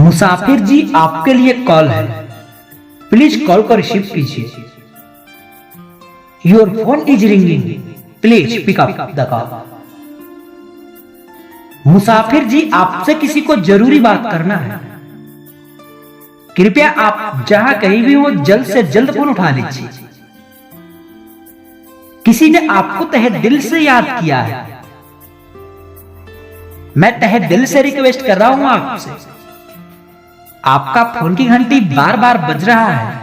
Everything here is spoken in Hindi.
मुसाफिर जी आपके लिए कॉल है, प्लीज कॉल को रिसीव कीजिए। Your phone is ringing, please pick up the call. Musafir ji आपसे किसी को जरूरी बात करना है, कृपया आप जहां कहीं भी हो जल्द से जल्द फोन उठा लीजिए। किसी ने आपको तहे दिल से याद किया है, मैं तहे दिल से रिक्वेस्ट कर रहा हूं आपसे। आपका फोन की घंटी बार बार बज रहा है,